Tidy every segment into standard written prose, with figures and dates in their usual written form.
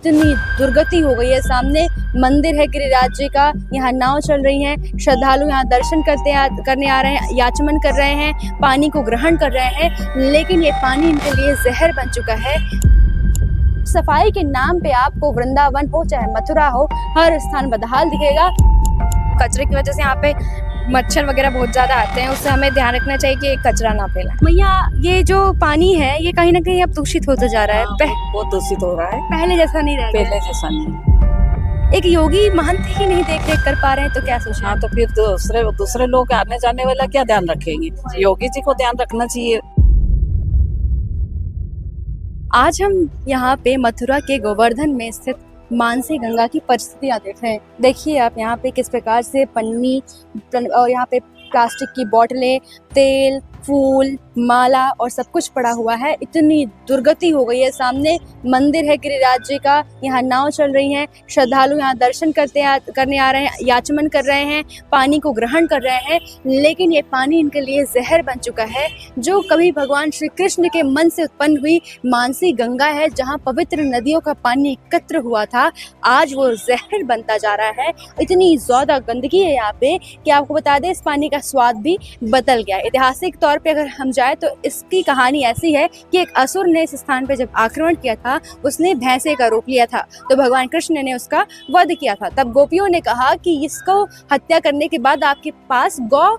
इतनी दुर्गति हो गई है। सामने मंदिर है गिरिराज जी का, यहाँ नाव चल रही है, श्रद्धालु यहाँ दर्शन करने आ रहे हैं, याचमन कर रहे हैं, पानी को ग्रहण कर रहे हैं, लेकिन ये पानी इनके लिए जहर बन चुका है। सफाई के नाम पे आपको वृंदावन हो चाहे मथुरा हो, हर स्थान बदहाल दिखेगा। कचरे की वजह से यहाँ पे मच्छर वगैरह बहुत ज्यादा आते हैं, उससे हमें ध्यान रखना चाहिए कि कचरा ना फैलाएं। भैया ये जो पानी है ये कहीं ना कहीं अब दूषित होता जा रहा है। बहुत दूषित हो रहा है, पहले जैसा नहीं रह गया। पहले जैसा नहीं। एक योगी महंत ही नहीं देख रेख कर पा रहे हैं तो क्या सोचें? हाँ, तो फिर दूसरे लोग आने जाने वाला क्या ध्यान रखेंगे? योगी जी को ध्यान रखना चाहिए। आज हम यहाँ पे मथुरा के गोवर्धन में स्थित मानसी गंगा की परिस्थितियाँ देख रहे हैं। देखिए आप यहाँ पे किस प्रकार से पन्नी और यहाँ पे प्लास्टिक की बोतलें, तेल, फूल, माला और सब कुछ पड़ा हुआ है। इतनी दुर्गति हो गई है। सामने मंदिर है गिरिराज जी का, यहाँ नाव चल रही है, श्रद्धालु यहाँ दर्शन करने आ रहे हैं, याचमन कर रहे हैं, पानी को ग्रहण कर रहे हैं, लेकिन ये पानी इनके लिए जहर बन चुका है। जो कभी भगवान श्री कृष्ण के मन से उत्पन्न हुई मानसी गंगा है, जहाँ पवित्र नदियों का पानी एकत्र हुआ था, आज वो जहर बनता जा रहा है। इतनी ज्यादा गंदगी है यहाँ पे कि आपको बता दें इस पानी का स्वाद भी बदल गया। ऐतिहासिक तौर पे अगर हम जाए तो इसकी कहानी ऐसी है कि एक असुर ने इस स्थान पे जब आक्रमण किया था, उसने भैंसे का रूप लिया था, तो भगवान कृष्ण ने उसका वध किया था। तब गोपियों ने कहा कि इसको हत्या करने के बाद आपके पास गौ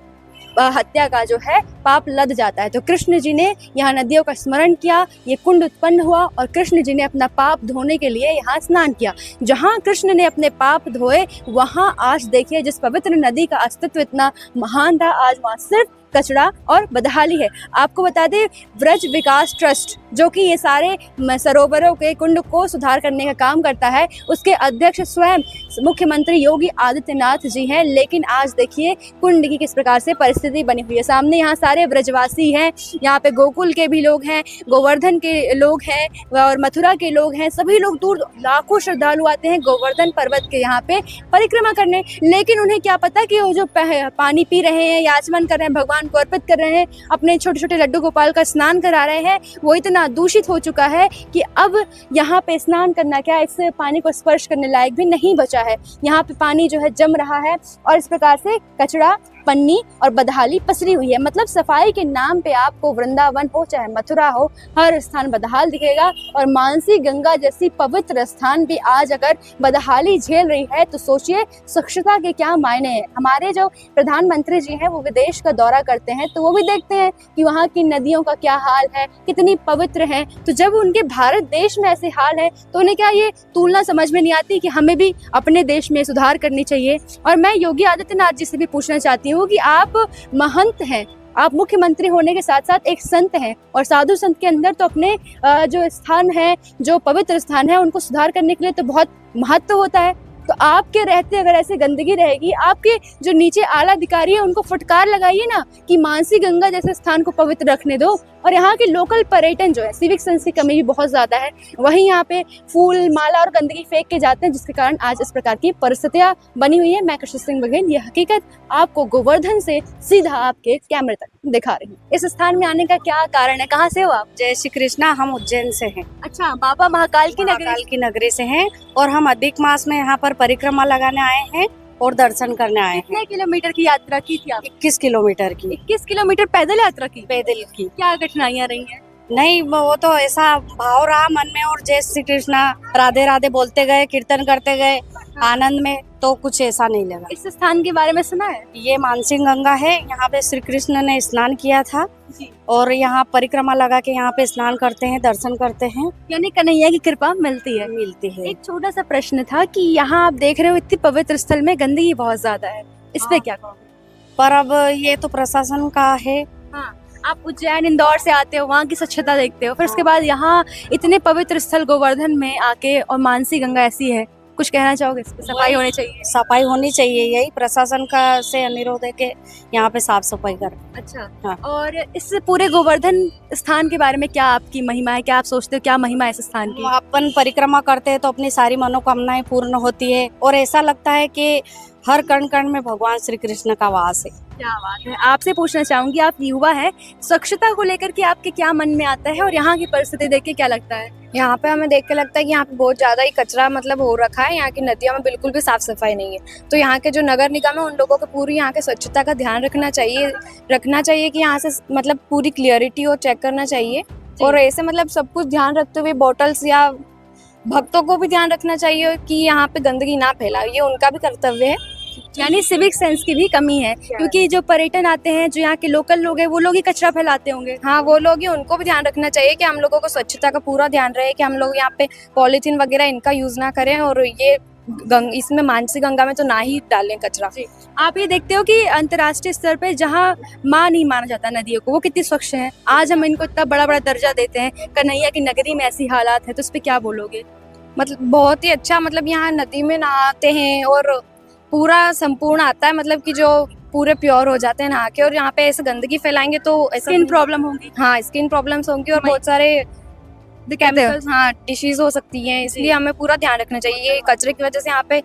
हत्या का जो है पाप लद जाता है। तो कृष्ण जी ने यहाँ नदियों का स्मरण किया, ये कुंड उत्पन्न हुआ और कृष्ण जी ने अपना पाप धोने के लिए यहाँ स्नान किया। जहाँ कृष्ण ने अपने पाप धोए वहाँ आज देखिए जिस पवित्र नदी का अस्तित्व इतना महान था, आज वहाँ सिर्फ कचरा और बदहाली है। आपको बता दें ब्रज विकास ट्रस्ट जो कि ये सारे सरोवरों के कुंड को सुधार करने का काम करता है, उसके अध्यक्ष स्वयं मुख्यमंत्री योगी आदित्यनाथ जी हैं। लेकिन आज देखिए कुंड की किस प्रकार से परिस्थिति बनी हुई है। सामने यहाँ सारे ब्रजवासी हैं, यहाँ पे गोकुल के भी लोग हैं, गोवर्धन के लोग हैं और मथुरा के लोग हैं। सभी लोग दूर लाखों श्रद्धालु आते हैं गोवर्धन पर्वत के यहाँ पे परिक्रमा करने, लेकिन उन्हें क्या पता कि वो जो पानी पी रहे हैं, याचमन कर रहे हैं, भगवान को अर्पित कर रहे हैं, अपने छोटे छोटे लड्डू गोपाल का स्नान करा रहे हैं, वो इतना दूषित हो चुका है कि अब यहाँ पे स्नान करना क्या, इस पानी को स्पर्श करने लायक भी नहीं बचा है। यहाँ पे पानी जो है जम रहा है और इस प्रकार से कचरा, पन्नी और बदहाली पसरी हुई है। मतलब सफाई के नाम पे आपको वृंदावन हो चाहे मथुरा हो, हर स्थान बदहाल दिखेगा। और मानसी गंगा जैसी पवित्र स्थान भी आज अगर बदहाली झेल रही है तो सोचिए स्वच्छता के क्या मायने हैं। हमारे जो प्रधानमंत्री जी हैं वो विदेश का दौरा करते हैं तो वो भी देखते हैं कि वहाँ की नदियों का क्या हाल है, कितनी पवित्र है। तो जब उनके भारत देश में ऐसे हाल है तो उन्हें क्या ये तुलना समझ में नहीं आती कि हमें भी अपने देश में सुधार करनी चाहिए। और मैं योगी आदित्यनाथ जी से भी पूछना चाहती हूँ कि आप महंत हैं, आप मुख्यमंत्री होने के साथ साथ एक संत हैं और साधु संत के अंदर तो अपने जो स्थान है, जो पवित्र स्थान है, उनको सुधार करने के लिए तो बहुत महत्व होता है। तो आपके रहते अगर ऐसे गंदगी रहेगी, आपके जो नीचे आला अधिकारी है उनको फटकार लगाइए ना कि मानसी गंगा जैसे स्थान को पवित्र रखने दो। और यहाँ के लोकल पर्यटन जो है, सिविक सेंस की कमी भी बहुत ज्यादा है, वहीं यहाँ पे फूल, माला और गंदगी फेंक के जाते हैं, जिसके कारण आज इस प्रकार की परिस्थितियां बनी हुई है। मैं कृष्ण सिंह बघेल ये हकीकत आपको गोवर्धन से सीधा आपके कैमरे तक दिखा रही हूँ। इस स्थान में आने का क्या कारण है, कहाँ से हो आप? जय श्री कृष्णा, हम उज्जैन से हैं। अच्छा, बाबा महाकाल की नगरी से हैं और हम अधिक मास में यहाँ पर परिक्रमा लगाने आए हैं और दर्शन करने आए हैं। कितने किलोमीटर की यात्रा की थी आप? 21 किलोमीटर की। 21 किलोमीटर पैदल यात्रा की? पैदल की। क्या कठिनाइयाँ रही हैं? नहीं, वो तो ऐसा भाव रहा मन में और जय श्री कृष्णा राधे राधे बोलते गए, कीर्तन करते गए आनंद में, तो कुछ ऐसा नहीं लगा। इस स्थान के बारे में सुना है? ये मानसी गंगा है, यहाँ पे श्री कृष्ण ने स्नान किया था और यहाँ परिक्रमा लगा के यहाँ पे स्नान करते हैं, दर्शन करते हैं, यानी कन्हैया की कृपा मिलती है। एक छोटा सा प्रश्न था कि यहाँ आप देख रहे हो इतनी पवित्र स्थल में गंदगी बहुत ज्यादा है, इस पे क्या कहोगे? पर अब ये तो प्रशासन का है। हाँ, आप उज्जैन इंदौर से आते हो, वहाँ की स्वच्छता देखते हो, फिर उसके बाद यहाँ इतने पवित्र स्थल गोवर्धन में आके और मानसी गंगा ऐसी है, कुछ कहना चाहोगे? सफाई होनी चाहिए। सफाई होनी चाहिए, यही प्रशासन का से अनुरोध है कि यहाँ पे साफ सफाई करें। अच्छा, हाँ। और इस पूरे गोवर्धन स्थान के बारे में क्या आपकी महिमा है, क्या आप सोचते हो, क्या महिमा है इस स्थान की? अपन परिक्रमा करते हैं तो अपनी सारी मनोकामनाएं पूर्ण होती है और ऐसा लगता है कि हर कण कण में भगवान श्री कृष्ण का वास है। क्या बात है। आपसे पूछना चाहूंगी, आप युवा हैं, स्वच्छता को लेकर के आपके क्या मन में आता है और यहाँ की परिस्थिति देख के क्या लगता है? यहाँ पे हमें देख के लगता है कि यहाँ पे बहुत ज़्यादा ही कचरा मतलब हो रखा है। यहाँ की नदियों में बिल्कुल भी साफ सफाई नहीं है। तो यहाँ के जो नगर निगम है उन लोगों को पूरी यहाँ के स्वच्छता का ध्यान रखना चाहिए कि यहाँ से मतलब पूरी क्लियरिटी और चेक करना चाहिए। और ऐसे मतलब सब कुछ ध्यान रखते हुए बॉटल्स या भक्तों को भी ध्यान रखना चाहिए कि यहाँ पे गंदगी ना फैलाए, ये उनका भी कर्तव्य है। यानी सिविक सेंस की भी कमी है, क्योंकि जो पर्यटन आते हैं, जो यहाँ के लोकल लोग हैं, वो लोग ही कचरा फैलाते होंगे। हाँ, वो लोग ही, उनको भी ध्यान रखना चाहिए कि हम लोगों को स्वच्छता का पूरा ध्यान रहे कि हम लोग यहाँ पे पॉलीथीन वगैरह इनका यूज ना करें और ये इसमें मानसी गंगा में तो ना ही डालें कचरा। आप ये देखते हो कि अंतर्राष्ट्रीय स्तर पे जहाँ माँ नहीं माना जाता नदियों को, वो कितनी स्वच्छ है। आज हम इनको इतना बड़ा बड़ा दर्जा देते हैं, कन्हैया की नगरी में ऐसी हालात है, तो उस पर क्या बोलोगे? मतलब बहुत ही अच्छा, मतलब यहाँ नदी में नहाते हैं और पूरा संपूर्ण आता है, मतलब कि जो पूरे प्योर हो जाते हैं नहा के। और यहाँ पे ऐसे गंदगी फैलाएंगे तो स्किन प्रॉब्लम होगी। हाँ, स्किन प्रॉब्लम्स होंगी और बहुत सारे केमिकल्स, हाँ, डिसीज हो सकती हैं। इसलिए हमें पूरा ध्यान रखना चाहिए। कचरे की वजह से यहाँ पे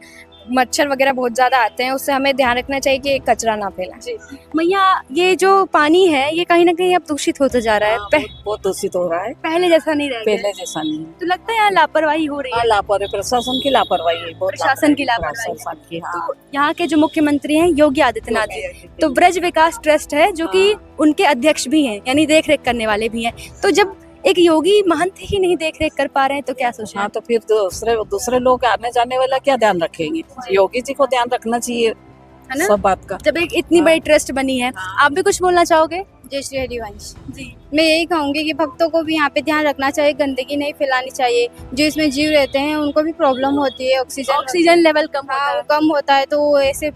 मच्छर वगैरह बहुत ज्यादा आते हैं, उससे हमें ध्यान रखना चाहिए कि कचरा ना फैलाए। मैया, ये जो पानी है ये कहीं ना कहीं अब दूषित होता जा रहा है। बहुत दूषित हो रहा है, पहले जैसा नहीं रह गया। पहले जैसा नहीं है। तो लगता है यहाँ लापरवाही हो रही है। लापरवाही, प्रशासन की लापरवाही है, बहुत प्रशासन की लापरवाही। प्रशासन की, हाँ। तो यहाँ के जो मुख्यमंत्री हैं योगी आदित्यनाथ जी, तो ब्रज विकास ट्रस्ट है जो कि उनके अध्यक्ष भी हैं, यानी देख रेख करने वाले भी हैं। तो जब एक योगी महंत ही नहीं देख रेख कर पा रहे हैं तो क्या सोचना? हाँ, तो फिर दूसरे लोग आने जाने वाला क्या ध्यान रखेंगे? योगी जी को ध्यान रखना चाहिए, है ना? सब बात का। जब एक इतनी बड़ी ट्रस्ट बनी है, आप भी कुछ बोलना चाहोगे? जय श्री हरिवंश जी। मैं यही कहूंगी कि भक्तों को भी यहाँ पे ध्यान रखना चाहिए, गंदगी नहीं फैलानी चाहिए। जो इसमें जीव रहते हैं उनको भी प्रॉब्लम होती है, ऑक्सीजन लेवल कम होता है। कम होता है, तो ऐसे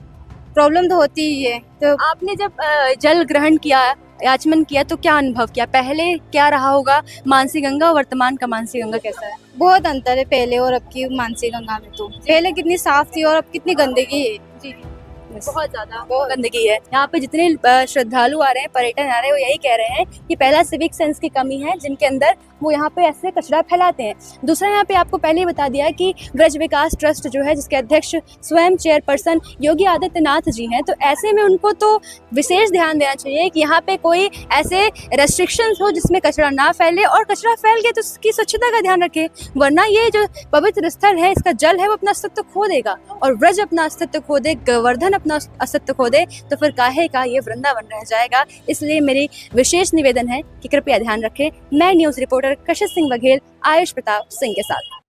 प्रॉब्लम तो होती ही है। तो आपने जब जल ग्रहण किया, आचमन किया, तो क्या अनुभव किया? पहले क्या रहा होगा मानसी गंगा और वर्तमान का मानसी गंगा कैसा है? बहुत अंतर है पहले और अब की मानसी गंगा में। तो पहले कितनी साफ थी और अब कितनी गंदगी है। जी, बहुत ज्यादा गंदगी है। यहाँ पे जितने श्रद्धालु आ रहे हैं, पर्यटन आ रहे हैं, वो यही कह रहे हैं कि पहला सिविक सेंस की कमी है, जिनके अंदर वो यहाँ पे ऐसे कचरा फैलाते हैं। दूसरा, यहाँ पे आपको पहले ही बता दिया कि ब्रज विकास ट्रस्ट जो है, जिसके अध्यक्ष स्वयं चेयरपर्सन योगी आदित्यनाथ जी हैं, तो ऐसे में उनको तो विशेष ध्यान देना चाहिए कि यहाँ पे कोई ऐसे रेस्ट्रिक्शंस हो जिसमें कचरा ना फैले, और कचरा फैल गया तो उसकी स्वच्छता का ध्यान रखें। वरना ये जो पवित्र स्थल है, इसका जल है, वो अपना अस्तित्व खो देगा, और ब्रज अपना अस्तित्व खो दे, गोवर्धन अपना अस्तित्व खो दे, तो फिर काहे का ये वृंदावन रह जाएगा। इसलिए मेरी विशेष निवेदन है कि कृपया ध्यान रखें। मैं न्यूज रिपोर्टर कशिश सिंह बघेल, आयुष प्रताप सिंह के साथ।